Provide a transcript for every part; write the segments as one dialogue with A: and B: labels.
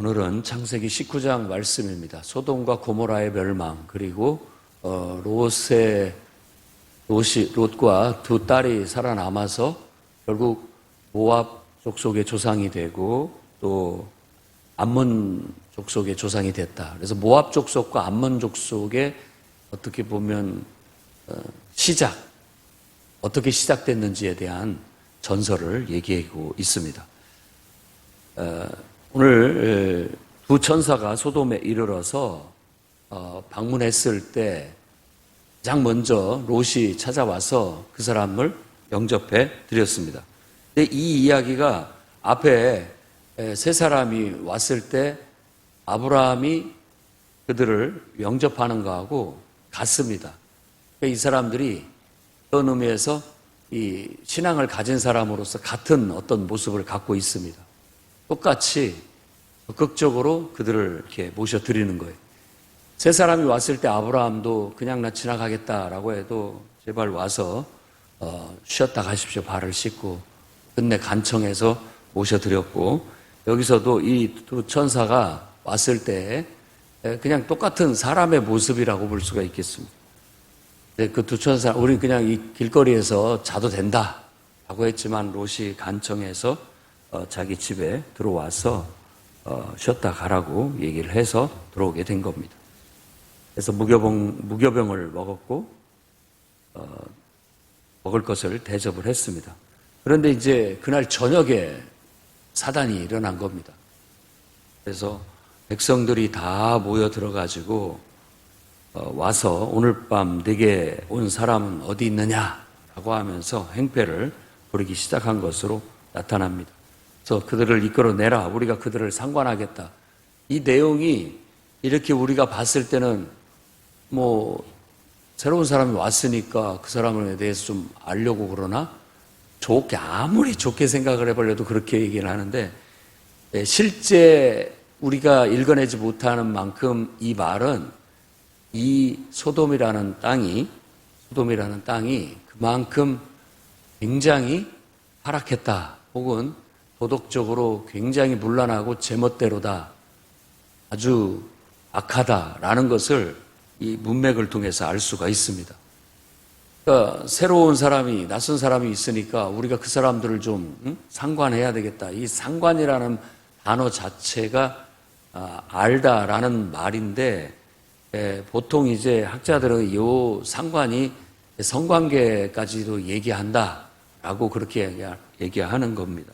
A: 오늘은 창세기 19장 말씀입니다. 소돔과 고모라의 멸망, 그리고 롯과 두 딸이 살아남아서 결국 모압 족속의 조상이 되고 또 암몬 족속의 조상이 됐다. 그래서 모압 족속과 암몬 족속의 어떻게 보면 어떻게 시작됐는지에 대한 전설을 얘기하고 있습니다. 오늘 두 천사가 소돔에 이르러서 방문했을 때 가장 먼저 롯이 찾아와서 그 사람을 영접해 드렸습니다. 근데 이 이야기가 앞에 세 사람이 왔을 때 아브라함이 그들을 영접하는 거하고 같습니다. 이 사람들이 어떤 의미에서 이 신앙을 가진 사람으로서 같은 어떤 모습을 갖고 있습니다. 똑같이 적극적으로 그들을 이렇게 모셔드리는 거예요. 세 사람이 왔을 때 아브라함도 그냥 나 지나가겠다라고 해도 제발 와서 쉬었다 가십시오. 발을 씻고 끝내 간청해서 모셔드렸고, 여기서도 이 두 천사가 왔을 때 그냥 똑같은 사람의 모습이라고 볼 수가 있겠습니다. 그 두 천사, 우리 그냥 이 길거리에서 자도 된다라고 했지만 롯이 간청해서 자기 집에 들어와서 쉬었다 가라고 얘기를 해서 들어오게 된 겁니다. 그래서 무교병을 먹었고 먹을 것을 대접을 했습니다. 그런데 이제 그날 저녁에 사단이 일어난 겁니다. 그래서 백성들이 다 모여 들어가지고 와서 오늘 밤 내게 온 사람은 어디 있느냐라고 하면서 행패를 부리기 시작한 것으로 나타납니다. 그래서 그들을 이끌어내라. 우리가 그들을 상관하겠다. 이 내용이 이렇게 우리가 봤을 때는 새로운 사람이 왔으니까 그 사람에 대해서 좀 알려고 그러나 아무리 좋게 생각을 해보려도 그렇게 얘기를 하는데, 실제 우리가 읽어내지 못하는 만큼 이 말은 이 소돔이라는 땅이 그만큼 굉장히 타락했다, 혹은 도덕적으로 굉장히 문란하고 제멋대로다, 아주 악하다라는 것을 이 문맥을 통해서 알 수가 있습니다. 그러니까 새로운 사람이, 낯선 사람이 있으니까 우리가 그 사람들을 좀 상관해야 되겠다. 이 상관이라는 단어 자체가 알다라는 말인데, 보통 이제 학자들은 이 상관이 성관계까지도 얘기한다라고 그렇게 얘기하는 겁니다.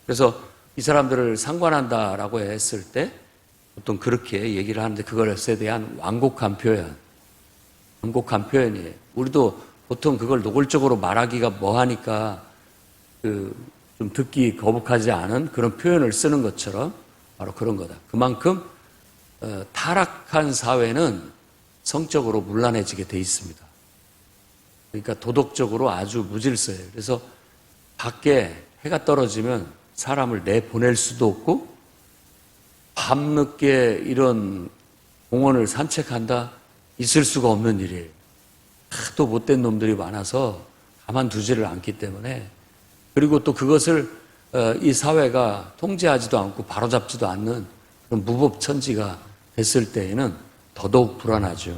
A: 그래서 이 사람들을 상관한다라고 했을 때 보통 그렇게 얘기를 하는데, 그것에 대한 완곡한 표현이에요. 우리도 보통 그걸 노골적으로 말하기가 뭐하니까 좀 듣기 거북하지 않은 그런 표현을 쓰는 것처럼 바로 그런 거다. 그만큼 타락한 사회는 성적으로 문란해지게 돼 있습니다. 그러니까 도덕적으로 아주 무질서해요. 그래서 밖에 해가 떨어지면 사람을 내보낼 수도 없고, 밤늦게 이런 공원을 산책한다? 있을 수가 없는 일이에요. 하도 못된 놈들이 많아서 가만두지를 않기 때문에, 그리고 또 그것을 이 사회가 통제하지도 않고 바로잡지도 않는 그런 무법천지가 됐을 때에는 더더욱 불안하죠.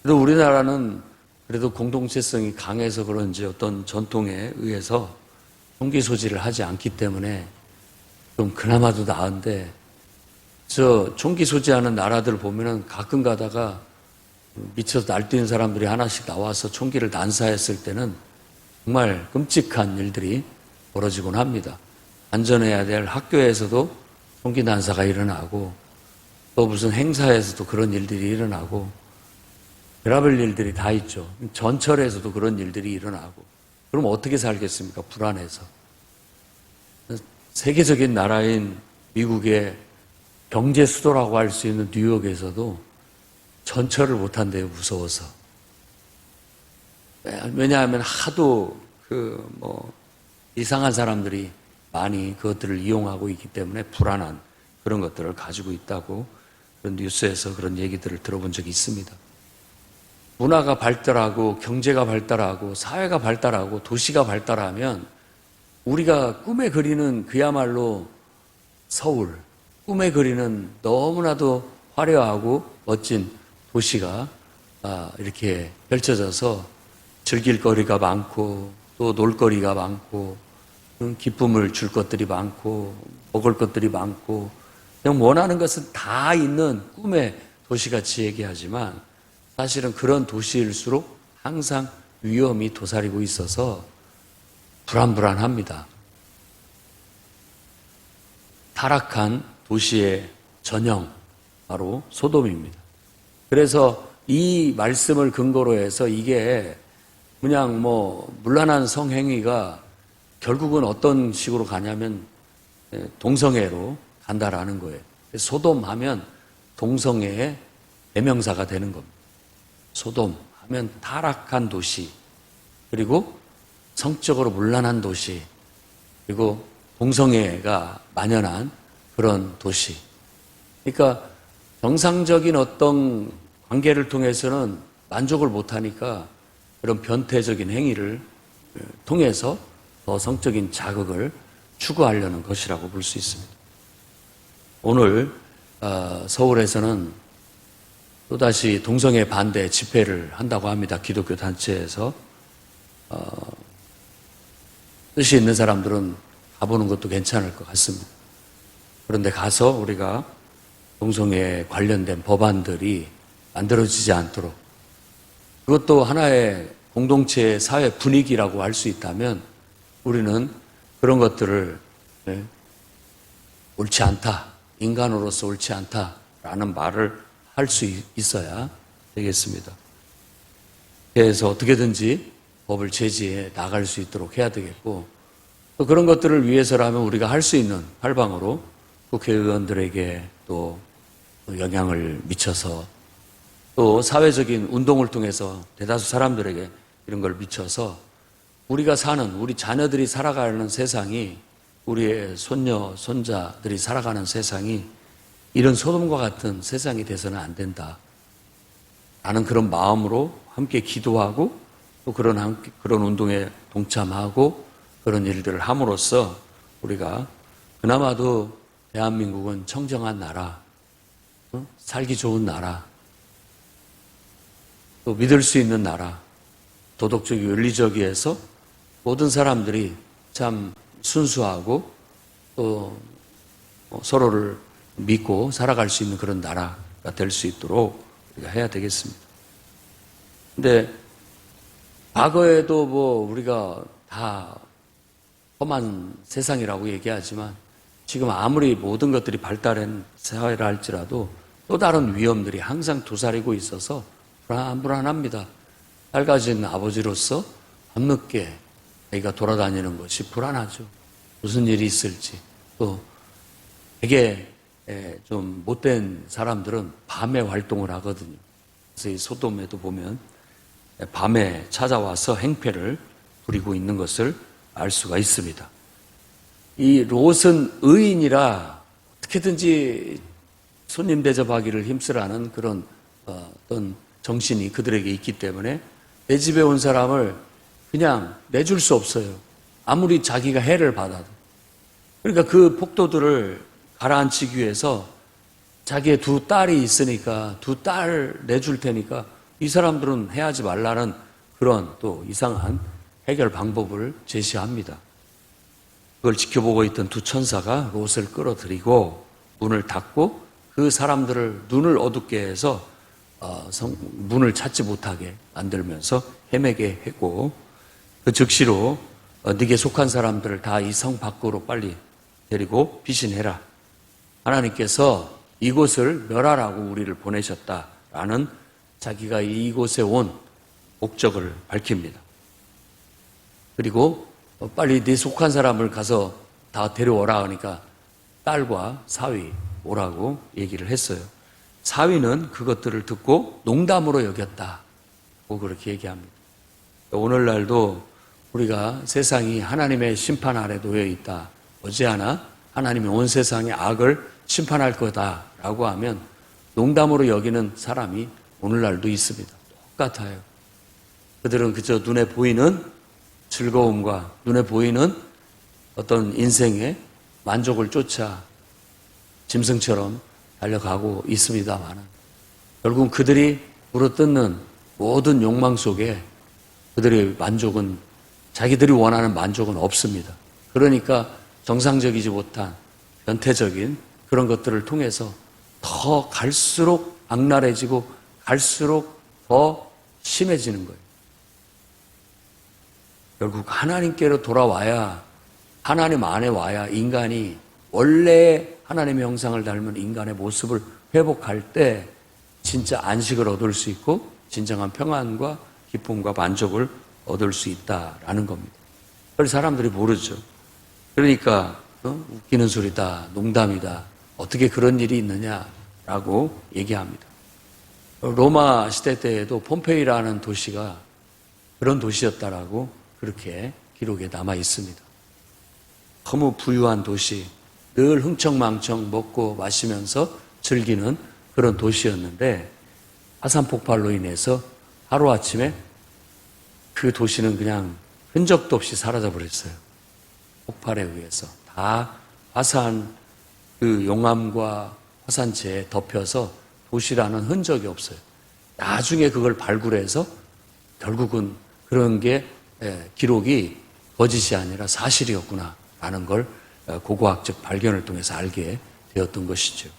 A: 그래도 우리나라는 그래도 공동체성이 강해서 그런지 어떤 전통에 의해서 총기 소지를 하지 않기 때문에 좀 그나마도 나은데, 총기 소지하는 나라들 보면은 가끔 가다가 미쳐서 날뛰는 사람들이 하나씩 나와서 총기를 난사했을 때는 정말 끔찍한 일들이 벌어지곤 합니다. 안전해야 될 학교에서도 총기 난사가 일어나고, 또 무슨 행사에서도 그런 일들이 일어나고, 별의별 일들이 다 있죠. 전철에서도 그런 일들이 일어나고. 그럼 어떻게 살겠습니까? 불안해서. 세계적인 나라인 미국의 경제 수도라고 할 수 있는 뉴욕에서도 전철을 못 한대요, 무서워서. 왜냐하면 하도 이상한 사람들이 많이 그것들을 이용하고 있기 때문에 불안한 그런 것들을 가지고 있다고 그런 뉴스에서 그런 얘기들을 들어본 적이 있습니다. 문화가 발달하고 경제가 발달하고 사회가 발달하고 도시가 발달하면 우리가 꿈에 그리는 그야말로 서울, 꿈에 그리는 너무나도 화려하고 멋진 도시가 이렇게 펼쳐져서 즐길 거리가 많고 또 놀거리가 많고 기쁨을 줄 것들이 많고 먹을 것들이 많고 그냥 원하는 것은 다 있는 꿈의 도시같이 얘기하지만 사실은 그런 도시일수록 항상 위험이 도사리고 있어서 불안불안합니다. 타락한 도시의 전형 바로 소돔입니다. 그래서 이 말씀을 근거로 해서 이게 그냥 문란한 성행위가 결국은 어떤 식으로 가냐면 동성애로 간다라는 거예요. 소돔 하면 동성애의 대명사가 되는 겁니다. 소돔 하면 타락한 도시, 그리고 성적으로 문란한 도시, 그리고 동성애가 만연한 그런 도시. 그러니까 정상적인 어떤 관계를 통해서는 만족을 못하니까 그런 변태적인 행위를 통해서 더 성적인 자극을 추구하려는 것이라고 볼 수 있습니다. 오늘 서울에서는 또다시 동성애 반대 집회를 한다고 합니다. 기독교 단체에서. 뜻이 있는 사람들은 가보는 것도 괜찮을 것 같습니다. 그런데 가서 우리가 동성애 관련된 법안들이 만들어지지 않도록, 그것도 하나의 공동체의 사회 분위기라고 할 수 있다면 우리는 그런 것들을 옳지 않다, 인간으로서 옳지 않다라는 말을 할 수 있어야 되겠습니다. 그래서 어떻게든지 법을 제지해 나갈 수 있도록 해야 되겠고, 또 그런 것들을 위해서라면 우리가 할 수 있는 활방으로 국회의원들에게 또 영향을 미쳐서, 또 사회적인 운동을 통해서 대다수 사람들에게 이런 걸 미쳐서 우리가 사는, 우리 자녀들이 살아가는 세상이, 우리의 손녀, 손자들이 살아가는 세상이 이런 소돔과 같은 세상이 돼서는 안 된다 라는 그런 마음으로 함께 기도하고 또 그런 운동에 동참하고 그런 일들을 함으로써 우리가 그나마도 대한민국은 청정한 나라, 살기 좋은 나라, 또 믿을 수 있는 나라, 도덕적이고 윤리적이어서 모든 사람들이 참 순수하고 또 서로를 믿고 살아갈 수 있는 그런 나라가 될 수 있도록 우리가 해야 되겠습니다. 근데 과거에도 우리가 다 험한 세상이라고 얘기하지만 지금 아무리 모든 것들이 발달한 사회라 할지라도 또 다른 위험들이 항상 도사리고 있어서 불안합니다. 밝아진 아버지로서 밤늦게 아이가 돌아다니는 것이 불안하죠. 무슨 일이 있을지. 또 되게 좀 못된 사람들은 밤에 활동을 하거든요. 그래서 이 소돔에도 보면 밤에 찾아와서 행패를 부리고 있는 것을 알 수가 있습니다. 이 롯은 의인이라 어떻게든지 손님 대접하기를 힘쓰라는 그런 어떤 정신이 그들에게 있기 때문에 내 집에 온 사람을 그냥 내줄 수 없어요. 아무리 자기가 해를 받아도. 그러니까 그 폭도들을 가라앉히기 위해서 자기의 두 딸이 있으니까 두 딸 내줄 테니까 이 사람들은 해하지 말라는 그런 또 이상한 해결 방법을 제시합니다. 그걸 지켜보고 있던 두 천사가 롯을 끌어들이고 문을 닫고 그 사람들을 눈을 어둡게 해서 문을 찾지 못하게 만들면서 헤매게 했고, 그 즉시로 네게 속한 사람들을 다 이 성 밖으로 빨리 데리고 피신해라. 하나님께서 이곳을 멸하라고 우리를 보내셨다라는 자기가 이곳에 온 목적을 밝힙니다. 그리고 빨리 네 속한 사람을 가서 다 데려오라 하니까 딸과 사위 오라고 얘기를 했어요. 사위는 그것들을 듣고 농담으로 여겼다고 그렇게 얘기합니다. 오늘날도 우리가 세상이 하나님의 심판 아래 놓여 있다, 어지않아 하나님이 온 세상의 악을 심판할 거다라고 하면 농담으로 여기는 사람이 오늘날도 있습니다. 똑같아요. 그들은 그저 눈에 보이는 즐거움과 눈에 보이는 어떤 인생의 만족을 쫓아 짐승처럼 달려가고 있습니다만 결국 그들이 물어뜯는 모든 욕망 속에 그들의 만족은 자기들이 원하는 만족은 없습니다. 그러니까 정상적이지 못한 변태적인 그런 것들을 통해서 더 갈수록 악랄해지고 갈수록 더 심해지는 거예요. 결국 하나님께로 돌아와야, 하나님 안에 와야 인간이 원래 하나님의 형상을 닮은 인간의 모습을 회복할 때 진짜 안식을 얻을 수 있고 진정한 평안과 기쁨과 만족을 얻을 수 있다라는 겁니다. 그걸 사람들이 모르죠. 그러니까 웃기는 소리다, 농담이다, 어떻게 그런 일이 있느냐라고 얘기합니다. 로마 시대 때에도 폼페이라는 도시가 그런 도시였다라고 그렇게 기록에 남아 있습니다. 너무 부유한 도시, 늘 흥청망청 먹고 마시면서 즐기는 그런 도시였는데 화산 폭발로 인해서 하루아침에 그 도시는 그냥 흔적도 없이 사라져 버렸어요. 폭발에 의해서 다 화산 그 용암과 화산재에 덮여서 도시라는 흔적이 없어요. 나중에 그걸 발굴해서 결국은 그런 게 기록이 거짓이 아니라 사실이었구나라는 걸 고고학적 발견을 통해서 알게 되었던 것이죠.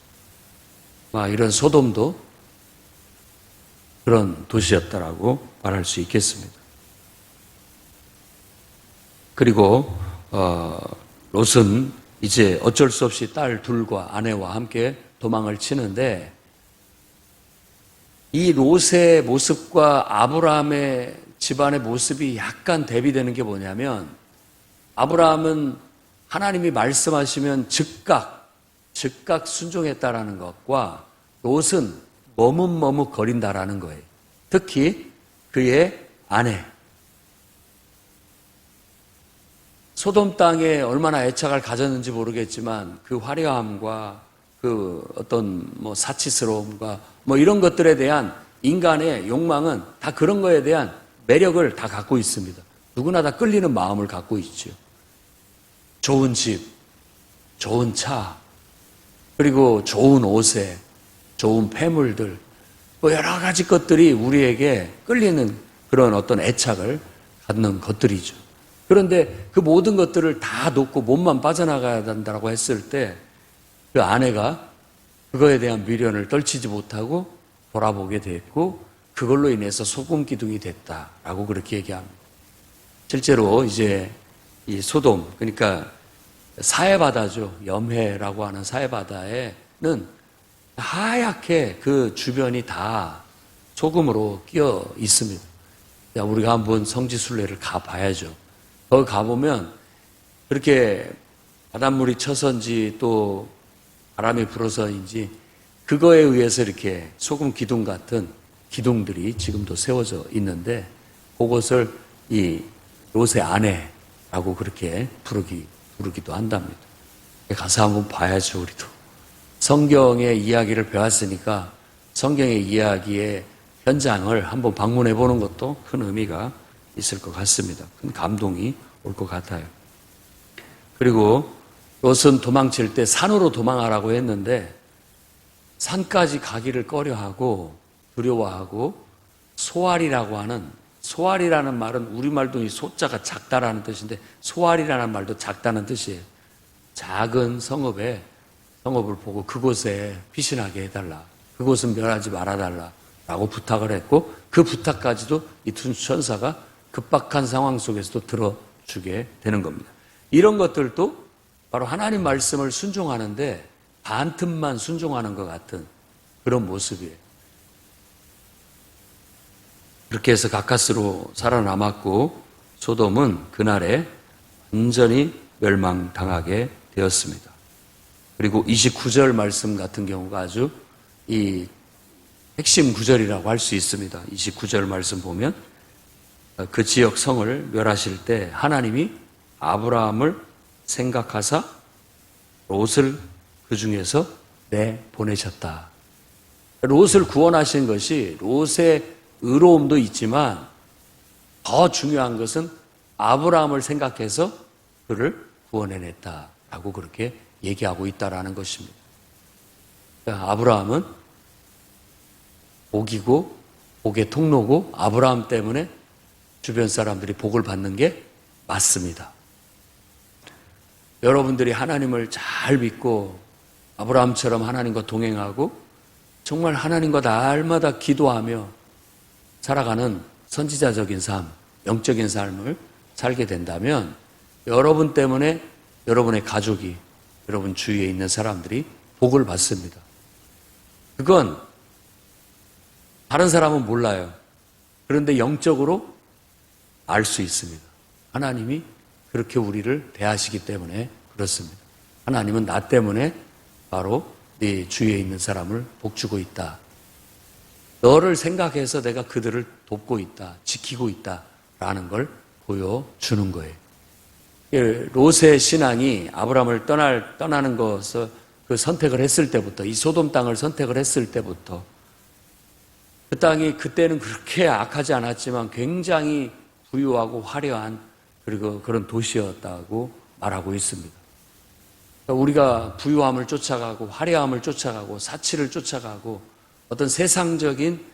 A: 이런 소돔도 그런 도시였다라고 말할 수 있겠습니다. 그리고 롯은 이제 어쩔 수 없이 딸 둘과 아내와 함께 도망을 치는데 이 롯의 모습과 아브라함의 집안의 모습이 약간 대비되는 게 뭐냐면 아브라함은 하나님이 말씀하시면 즉각 순종했다라는 것과 롯은 머뭇머뭇 거린다라는 거예요. 특히 그의 아내. 소돔 땅에 얼마나 애착을 가졌는지 모르겠지만 그 화려함과 그 어떤 사치스러움과 이런 것들에 대한 인간의 욕망은 다 그런 거에 대한 매력을 다 갖고 있습니다. 누구나 다 끌리는 마음을 갖고 있죠. 좋은 집, 좋은 차, 그리고 좋은 옷에, 좋은 폐물들, 여러 가지 것들이 우리에게 끌리는 그런 어떤 애착을 갖는 것들이죠. 그런데 그 모든 것들을 다 놓고 몸만 빠져나가야 된다고 했을 때 그 아내가 그거에 대한 미련을 떨치지 못하고 돌아보게 됐고 그걸로 인해서 소금 기둥이 됐다라고 그렇게 얘기합니다. 실제로 이제 이 소돔, 그러니까 사해바다죠. 염해라고 하는 사해바다에는 하얗게 그 주변이 다 소금으로 끼어 있습니다. 우리가 한번 성지순례를 가봐야죠. 거기 가보면 그렇게 바닷물이 쳐서인지 또 바람이 불어서인지 그거에 의해서 이렇게 소금 기둥 같은 기둥들이 지금도 세워져 있는데 그것을 이 롯의 아내라고 그렇게 부르기도 한답니다. 가서 한번 봐야죠, 우리도. 성경의 이야기를 배웠으니까 성경의 이야기의 현장을 한번 방문해 보는 것도 큰 의미가 있을 것 같습니다. 큰 감동이 올 것 같아요. 그리고 롯은 도망칠 때 산으로 도망하라고 했는데 산까지 가기를 꺼려하고 두려워하고 소알이라고 하는, 소알이라는 말은 우리말도 이 소자가 작다라는 뜻인데 소알이라는 말도 작다는 뜻이에요. 작은 성읍을 보고 그곳에 피신하게 해달라. 그곳은 멸하지 말아달라. 라고 부탁을 했고 그 부탁까지도 이 두 천사가 급박한 상황 속에서도 들어주게 되는 겁니다. 이런 것들도 바로 하나님 말씀을 순종하는데 반틈만 순종하는 것 같은 그런 모습이에요. 그렇게 해서 가까스로 살아남았고 소돔은 그날에 완전히 멸망당하게 되었습니다. 그리고 29절 말씀 같은 경우가 아주 이 핵심 구절이라고 할 수 있습니다. 29절 말씀 보면 그 지역 성을 멸하실 때 하나님이 아브라함을 생각하사 롯을 그 중에서 내보내셨다. 롯을 구원하신 것이 롯의 의로움도 있지만 더 중요한 것은 아브라함을 생각해서 그를 구원해냈다라고 그렇게 얘기하고 있다라는 것입니다. 아브라함은 복이고 복의 통로고 아브라함 때문에 주변 사람들이 복을 받는 게 맞습니다. 여러분들이 하나님을 잘 믿고 아브라함처럼 하나님과 동행하고 정말 하나님과 날마다 기도하며 살아가는 선지자적인 삶, 영적인 삶을 살게 된다면 여러분 때문에 여러분의 가족이, 여러분 주위에 있는 사람들이 복을 받습니다. 그건 다른 사람은 몰라요. 그런데 영적으로 알 수 있습니다. 하나님이 그렇게 우리를 대하시기 때문에 그렇습니다. 하나님은 나 때문에 바로 네 주위에 있는 사람을 복주고 있다. 너를 생각해서 내가 그들을 돕고 있다, 지키고 있다라는 걸 보여주는 거예요. 롯의 신앙이 아브라함을 떠나는 것을 그 선택을 했을 때부터, 이 소돔 땅을 선택을 했을 때부터 그 땅이 그때는 그렇게 악하지 않았지만 굉장히 부유하고 화려한 그리고 그런 도시였다고 말하고 있습니다. 그러니까 우리가 부유함을 쫓아가고 화려함을 쫓아가고 사치를 쫓아가고 어떤 세상적인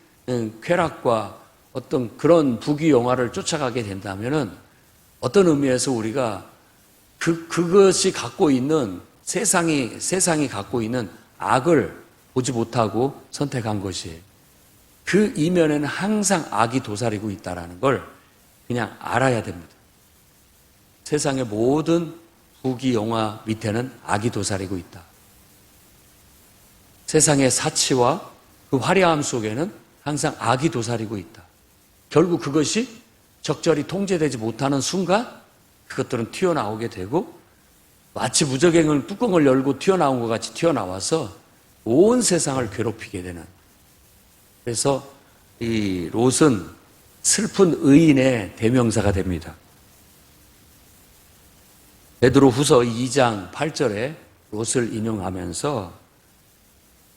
A: 쾌락과 어떤 그런 부귀영화를 쫓아가게 된다면은 어떤 의미에서 우리가 그것이 갖고 있는 세상이 갖고 있는 악을 보지 못하고 선택한 것이에요. 그 이면에는 항상 악이 도사리고 있다는 걸 그냥 알아야 됩니다. 세상의 모든 부귀영화 밑에는 악이 도사리고 있다. 세상의 사치와 그 화려함 속에는 항상 악이 도사리고 있다. 결국 그것이 적절히 통제되지 못하는 순간 그것들은 튀어나오게 되고 마치 무적행을 뚜껑을 열고 튀어나온 것 같이 튀어나와서 온 세상을 괴롭히게 되는. 그래서 이 롯은 슬픈 의인의 대명사가 됩니다. 베드로후서 2장 8절에 롯을 인용하면서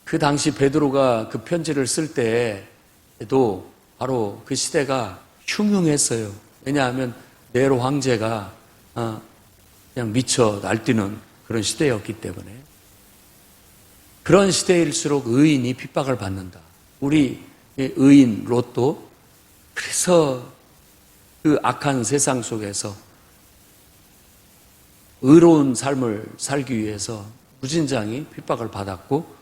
A: 그 당시 베드로가 그 편지를 쓸 때에도 바로 그 시대가 흉흉했어요. 왜냐하면 네로 황제가 그냥 미쳐 날뛰는 그런 시대였기 때문에. 그런 시대일수록 의인이 핍박을 받는다. 우리 의인 롯도 그래서 그 악한 세상 속에서 의로운 삶을 살기 위해서 무진장이 핍박을 받았고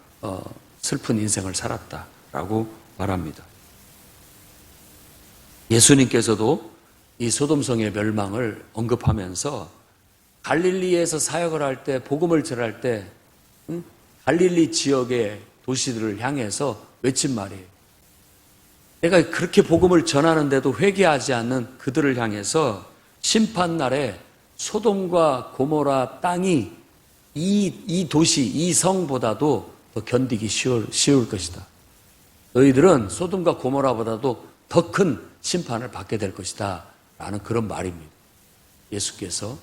A: 슬픈 인생을 살았다라고 말합니다. 예수님께서도 이 소돔성의 멸망을 언급하면서 갈릴리에서 사역을 할 때, 복음을 전할 때 갈릴리 지역의 도시들을 향해서 외친 말이에요. 내가 그렇게 복음을 전하는데도 회개하지 않는 그들을 향해서 심판날에 소돔과 고모라 땅이 이 도시, 이 성보다도 더 견디기 쉬울 것이다. 너희들은 소돔과 고모라보다도 더 큰 심판을 받게 될 것이다. 라는 그런 말입니다. 예수께서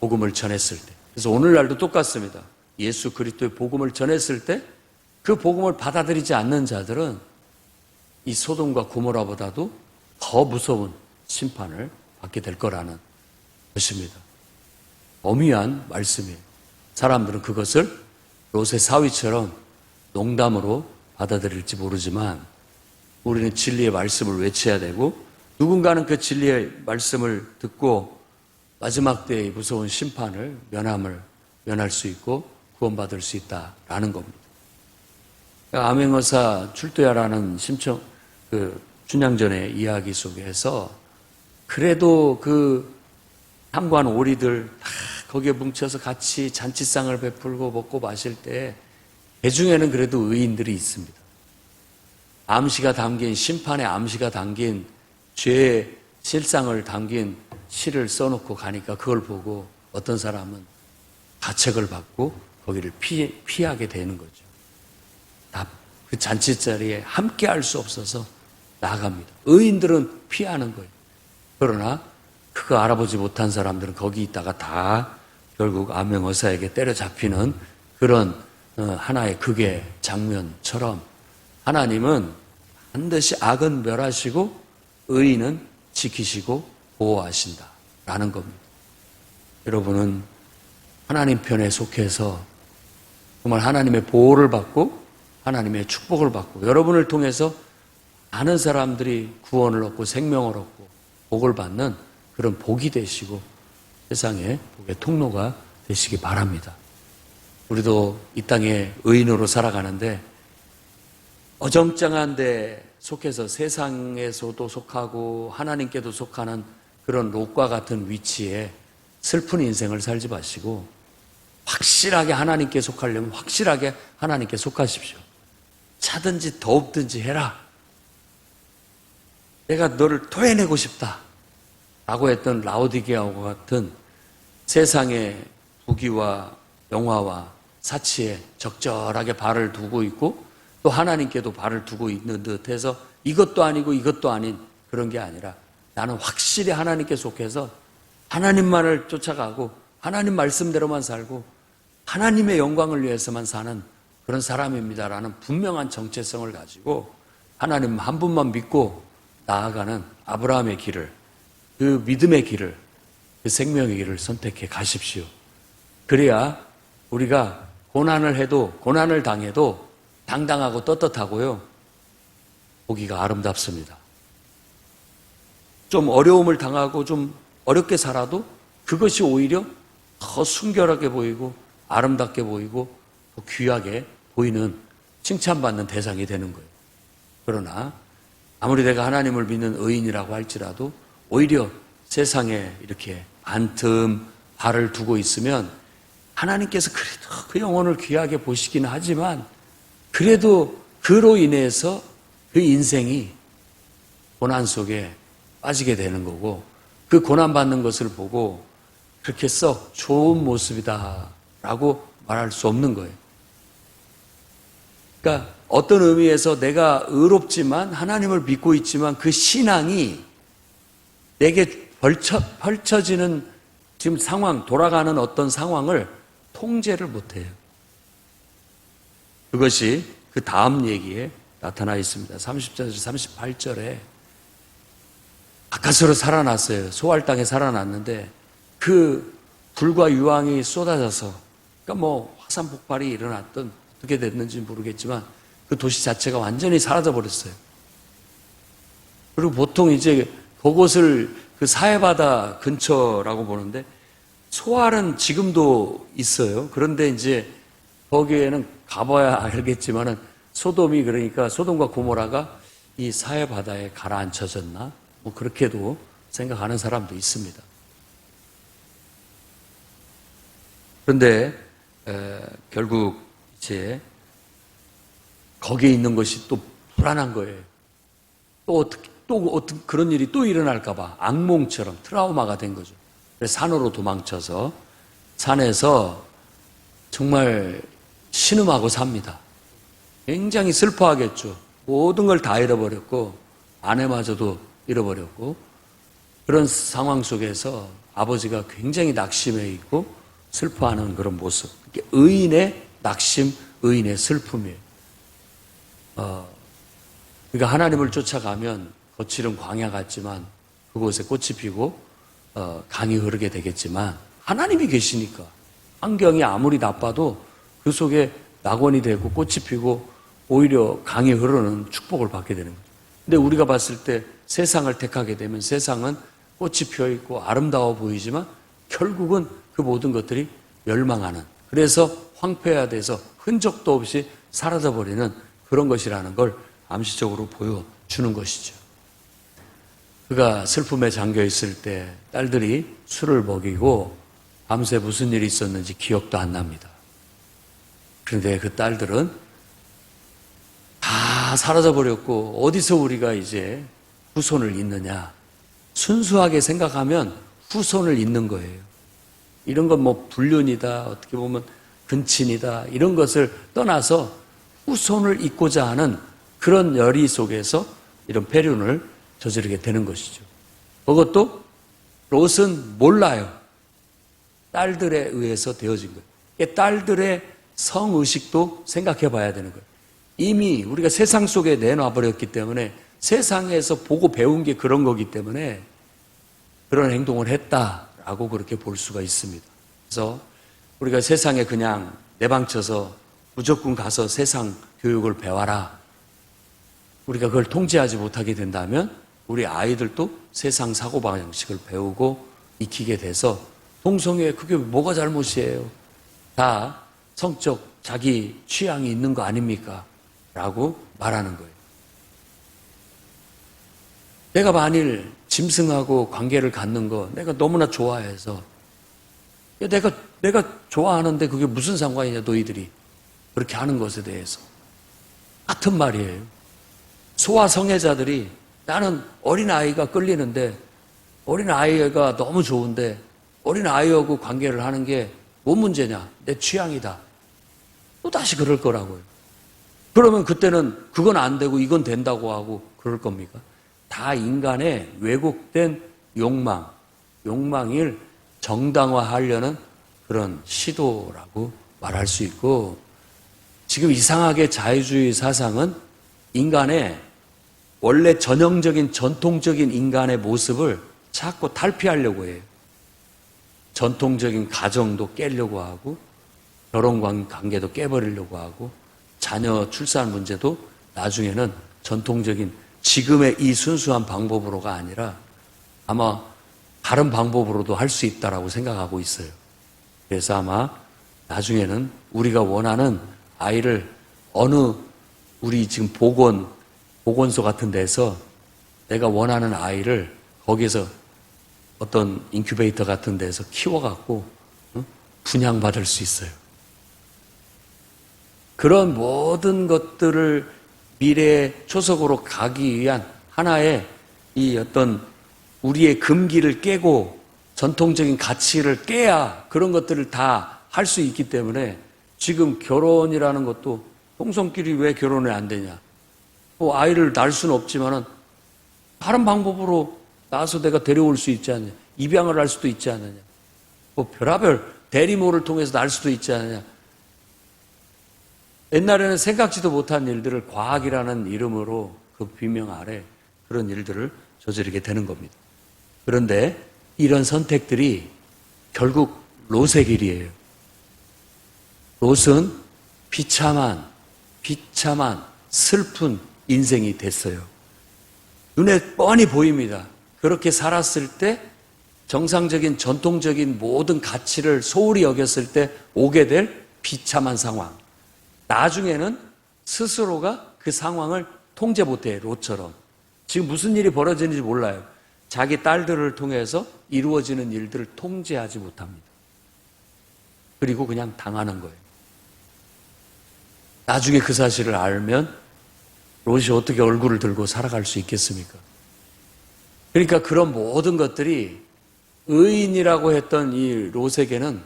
A: 복음을 전했을 때. 그래서 오늘날도 똑같습니다. 예수 그리스도의 복음을 전했을 때 그 복음을 받아들이지 않는 자들은 이 소돔과 고모라보다도 더 무서운 심판을 받게 될 거라는 것입니다. 엄위한 말씀이에요. 사람들은 그것을 롯의 사위처럼 농담으로 받아들일지 모르지만 우리는 진리의 말씀을 외쳐야 되고 누군가는 그 진리의 말씀을 듣고 마지막 때의 무서운 심판을 면할 수 있고 구원받을 수 있다라는 겁니다. 암행어사 출두야라는 춘향전의 이야기 속에서 그래도 그 탐관 오리들 다 거기에 뭉쳐서 같이 잔치상을 베풀고 먹고 마실 때 대중에는 그래도 의인들이 있습니다. 암시가 담긴 심판의 암시가 담긴 죄의 실상을 담긴 시를 써놓고 가니까 그걸 보고 어떤 사람은 가책을 받고 거기를 피하게 되는 거죠. 다 그 잔치 자리에 함께 할 수 없어서 나갑니다. 의인들은 피하는 거예요. 그러나 그거 알아보지 못한 사람들은 거기 있다가 다 결국 암행어사에게 때려잡히는 그런 하나의 극의 장면처럼 하나님은 반드시 악은 멸하시고 의인은 지키시고 보호하신다라는 겁니다. 여러분은 하나님 편에 속해서 정말 하나님의 보호를 받고 하나님의 축복을 받고 여러분을 통해서 많은 사람들이 구원을 얻고 생명을 얻고 복을 받는 그런 복이 되시고 세상에 복의 통로가 되시기 바랍니다. 우리도 이 땅에 의인으로 살아가는데 어정쩡한 데 속해서 세상에서도 속하고 하나님께도 속하는 그런 롯과 같은 위치에 슬픈 인생을 살지 마시고 확실하게 하나님께 속하려면 확실하게 하나님께 속하십시오. 차든지 더웁든지 해라. 내가 너를 토해내고 싶다 라고 했던 라오디게아와 같은 세상의 부귀와 영화와 사치에 적절하게 발을 두고 있고 또 하나님께도 발을 두고 있는 듯해서 이것도 아니고 이것도 아닌 그런 게 아니라 나는 확실히 하나님께 속해서 하나님만을 쫓아가고 하나님 말씀대로만 살고 하나님의 영광을 위해서만 사는 그런 사람입니다라는 분명한 정체성을 가지고 하나님 한 분만 믿고 나아가는 아브라함의 길을, 그 믿음의 길을, 그 생명의 길을 선택해 가십시오. 그래야 우리가 고난을 해도 고난을 당해도 당당하고 떳떳하고요 보기가 아름답습니다. 좀 어려움을 당하고 좀 어렵게 살아도 그것이 오히려 더 순결하게 보이고 아름답게 보이고 더 귀하게 보이는 칭찬받는 대상이 되는 거예요. 그러나 아무리 내가 하나님을 믿는 의인이라고 할지라도 오히려 세상에 이렇게 반틈 발을 두고 있으면 하나님께서 그래도 그 영혼을 귀하게 보시기는 하지만 그래도 그로 인해서 그 인생이 고난 속에 빠지게 되는 거고 그 고난받는 것을 보고 그렇게 썩 좋은 모습이다 라고 말할 수 없는 거예요. 그러니까 어떤 의미에서 내가 의롭지만 하나님을 믿고 있지만 그 신앙이 내게 펼쳐지는 지금 상황, 돌아가는 어떤 상황을 통제를 못해요. 그것이 그 다음 얘기에 나타나 있습니다. 30절, 38절에 가까스로 살아났어요. 소알 땅에 살아났는데 그 불과 유황이 쏟아져서 그러니까 뭐 화산 폭발이 일어났던 어떻게 됐는지 모르겠지만 그 도시 자체가 완전히 사라져 버렸어요. 그리고 보통 이제 그곳을 그 사해바다 근처라고 보는데 소알은 지금도 있어요. 그런데 이제 거기에는 가봐야 알겠지만은 소돔이 그러니까 소돔과 고모라가 이 사해바다에 가라앉혀졌나? 뭐 그렇게도 생각하는 사람도 있습니다. 그런데 결국 이제 거기에 있는 것이 또 불안한 거예요. 또 어떻게 그런 일이 또 일어날까봐 악몽처럼 트라우마가 된 거죠. 그래서 산으로 도망쳐서 산에서 정말 신음하고 삽니다. 굉장히 슬퍼하겠죠. 모든 걸 다 잃어버렸고 아내마저도 잃어버렸고 그런 상황 속에서 아버지가 굉장히 낙심해 있고 슬퍼하는 그런 모습. 의인의 낙심, 의인의 슬픔이에요. 그러니까 하나님을 쫓아가면 거칠은 광야 같지만 그곳에 꽃이 피고 강이 흐르게 되겠지만 하나님이 계시니까 환경이 아무리 나빠도 그 속에 낙원이 되고 꽃이 피고 오히려 강이 흐르는 축복을 받게 되는 거죠. 근데 우리가 봤을 때 세상을 택하게 되면 세상은 꽃이 피어 있고 아름다워 보이지만 결국은 그 모든 것들이 멸망하는, 그래서 황폐화돼서 흔적도 없이 사라져버리는 그런 것이라는 걸 암시적으로 보여주는 것이죠. 그가 슬픔에 잠겨 있을 때 딸들이 술을 먹이고 밤새 무슨 일이 있었는지 기억도 안 납니다. 그런데 그 딸들은 다 사라져버렸고 어디서 우리가 이제 후손을 잇느냐. 순수하게 생각하면 후손을 잇는 거예요. 이런 건 뭐 불륜이다, 어떻게 보면 근친이다, 이런 것을 떠나서 후손을 잇고자 하는 그런 열의 속에서 이런 패륜을 저지르게 되는 것이죠. 그것도 롯은 몰라요. 딸들에 의해서 되어진 거예요. 딸들의 성의식도 생각해 봐야 되는 거예요. 이미 우리가 세상 속에 내놔버렸기 때문에 세상에서 보고 배운 게 그런 거기 때문에 그런 행동을 했다라고 그렇게 볼 수가 있습니다. 그래서 우리가 세상에 그냥 내방쳐서 무조건 가서 세상 교육을 배워라. 우리가 그걸 통제하지 못하게 된다면 우리 아이들도 세상 사고방식을 배우고 익히게 돼서 동성애 그게 뭐가 잘못이에요? 다 성적 자기 취향이 있는 거 아닙니까? 라고 말하는 거예요. 내가 만일 짐승하고 관계를 갖는 거 내가 너무나 좋아해서 내가 좋아하는데 그게 무슨 상관이냐 너희들이 그렇게 하는 것에 대해서 같은 말이에요. 소아 성애자들이 나는 어린아이가 끌리는데 어린아이가 너무 좋은데 어린아이하고 관계를 하는 게 뭔 문제냐? 내 취향이다. 또 다시 그럴 거라고요. 그러면 그때는 그건 안 되고 이건 된다고 하고 그럴 겁니까? 다 인간의 왜곡된 욕망을 정당화하려는 그런 시도라고 말할 수 있고 지금 이상하게 자유주의 사상은 인간의 원래 전형적인 전통적인 인간의 모습을 자꾸 탈피하려고 해요. 전통적인 가정도 깨려고 하고 결혼 관계도 깨버리려고 하고 자녀 출산 문제도 나중에는 전통적인 지금의 이 순수한 방법으로가 아니라 아마 다른 방법으로도 할 수 있다라고 생각하고 있어요. 그래서 아마 나중에는 우리가 원하는 아이를 어느 우리 지금 보건소 같은 데서 내가 원하는 아이를 거기서 어떤 인큐베이터 같은 데서 키워갖고 분양받을 수 있어요. 그런 모든 것들을 미래의 초석으로 가기 위한 하나의 이 어떤 우리의 금기를 깨고 전통적인 가치를 깨야 그런 것들을 다 할 수 있기 때문에 지금 결혼이라는 것도 동성끼리 왜 결혼이 안 되냐. 뭐 아이를 낳을 수는 없지만은 다른 방법으로 낳아서 내가 데려올 수 있지 않느냐. 입양을 할 수도 있지 않느냐. 뭐 별하별 대리모를 통해서 낳을 수도 있지 않느냐. 옛날에는 생각지도 못한 일들을 과학이라는 이름으로 그 비명 아래 그런 일들을 저지르게 되는 겁니다. 그런데 이런 선택들이 결국 롯의 길이에요. 롯은 비참한 슬픈 인생이 됐어요. 눈에 뻔히 보입니다. 그렇게 살았을 때 정상적인 전통적인 모든 가치를 소홀히 여겼을 때 오게 될 비참한 상황. 나중에는 스스로가 그 상황을 통제 못해요. 롯처럼. 지금 무슨 일이 벌어지는지 몰라요. 자기 딸들을 통해서 이루어지는 일들을 통제하지 못합니다. 그리고 그냥 당하는 거예요. 나중에 그 사실을 알면 롯이 어떻게 얼굴을 들고 살아갈 수 있겠습니까? 그러니까 그런 모든 것들이 의인이라고 했던 이 롯에게는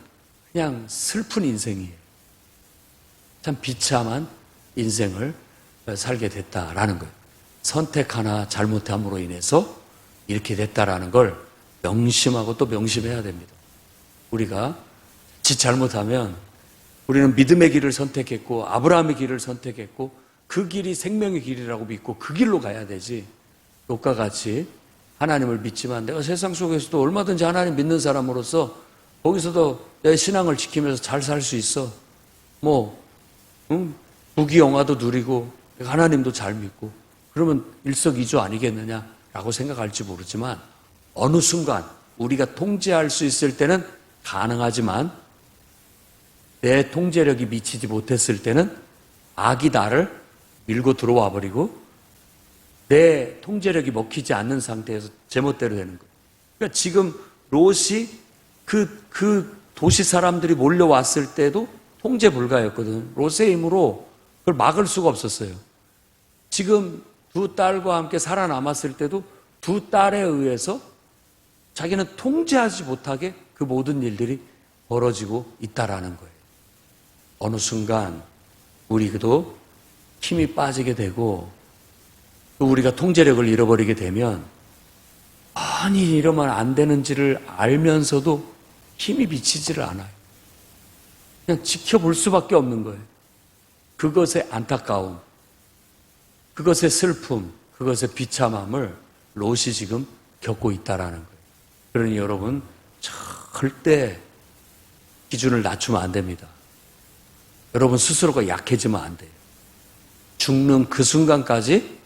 A: 그냥 슬픈 인생이에요. 참 비참한 인생을 살게 됐다라는 거예요. 선택 하나 잘못함으로 인해서 이렇게 됐다라는 걸 명심하고 또 명심해야 됩니다. 우리가 잘못하면 우리는 믿음의 길을 선택했고 아브라함의 길을 선택했고 그 길이 생명의 길이라고 믿고 그 길로 가야 되지. 롯과 같이 하나님을 믿지만 내가 세상 속에서도 얼마든지 하나님 믿는 사람으로서 거기서도 내 신앙을 지키면서 잘 살 수 있어. 부귀영화도 누리고 하나님도 잘 믿고 그러면 일석이조 아니겠느냐라고 생각할지 모르지만 어느 순간 우리가 통제할 수 있을 때는 가능하지만 내 통제력이 미치지 못했을 때는 악이 나를 밀고 들어와 버리고 내 통제력이 먹히지 않는 상태에서 제멋대로 되는 거예요. 그러니까 지금 롯이 그 도시 사람들이 몰려왔을 때도 통제 불가였거든. 롯의 힘으로 그걸 막을 수가 없었어요. 지금 두 딸과 함께 살아남았을 때도 두 딸에 의해서 자기는 통제하지 못하게 그 모든 일들이 벌어지고 있다라는 거예요. 어느 순간 우리도 힘이 빠지게 되고 또 우리가 통제력을 잃어버리게 되면 아니 이러면 안 되는지를 알면서도 힘이 미치지를 않아요. 그냥 지켜볼 수밖에 없는 거예요. 그것의 안타까움, 그것의 슬픔, 그것의 비참함을 롯이 지금 겪고 있다라는 거예요. 그러니 여러분 절대 기준을 낮추면 안 됩니다. 여러분 스스로가 약해지면 안 돼요. 죽는 그 순간까지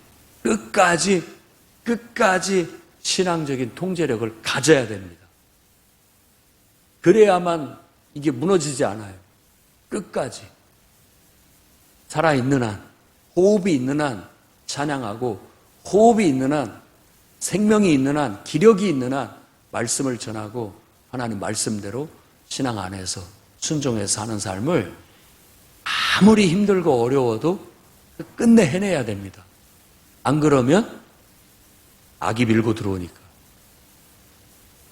A: 끝까지 신앙적인 통제력을 가져야 됩니다. 그래야만 이게 무너지지 않아요. 끝까지. 살아있는 한, 호흡이 있는 한 찬양하고, 호흡이 있는 한, 생명이 있는 한, 기력이 있는 한 말씀을 전하고 하나님 말씀대로 신앙 안에서 순종해서 사는 삶을 아무리 힘들고 어려워도 끝내 해내야 됩니다. 안 그러면 악이 밀고 들어오니까.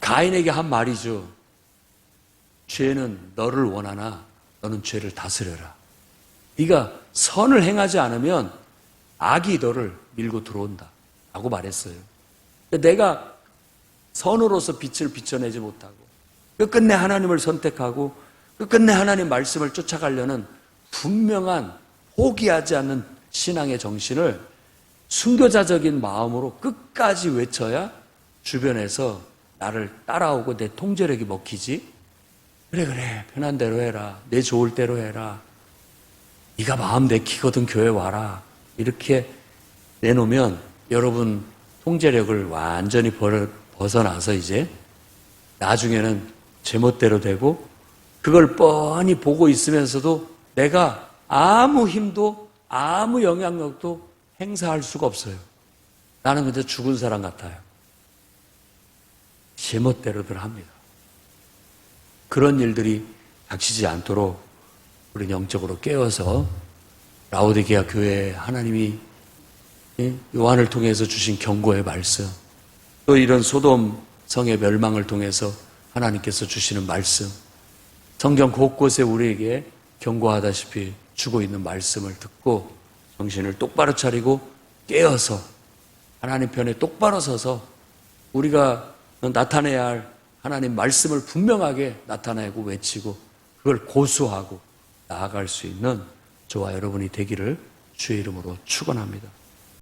A: 가인에게 한 말이죠. 죄는 너를 원하나 너는 죄를 다스려라. 네가 선을 행하지 않으면 악이 너를 밀고 들어온다 라고 말했어요. 내가 선으로서 빛을 비춰내지 못하고 끝끝내 하나님을 선택하고 끝끝내 하나님 말씀을 쫓아가려는 분명한 포기하지 않는 신앙의 정신을 순교자적인 마음으로 끝까지 외쳐야 주변에서 나를 따라오고 내 통제력이 먹히지. 그래 편한 대로 해라. 내 좋을 대로 해라. 네가 마음 내키거든 교회 와라. 이렇게 내놓으면 여러분 통제력을 완전히 벗어나서 이제 나중에는 제멋대로 되고 그걸 뻔히 보고 있으면서도 내가 아무 힘도 아무 영향력도 행사할 수가 없어요. 나는 그저 죽은 사람 같아요. 제멋대로들 합니다. 그런 일들이 닥치지 않도록 우리 영적으로 깨어서 라오디게아 교회에 하나님이 요한을 통해서 주신 경고의 말씀, 또 이런 소돔 성의 멸망을 통해서 하나님께서 주시는 말씀, 성경 곳곳에 우리에게 경고하다시피 주고 있는 말씀을 듣고 정신을 똑바로 차리고 깨어서 하나님 편에 똑바로 서서 우리가 나타내야 할 하나님 말씀을 분명하게 나타내고 외치고 그걸 고수하고 나아갈 수 있는 저와 여러분이 되기를 주의 이름으로 축원합니다.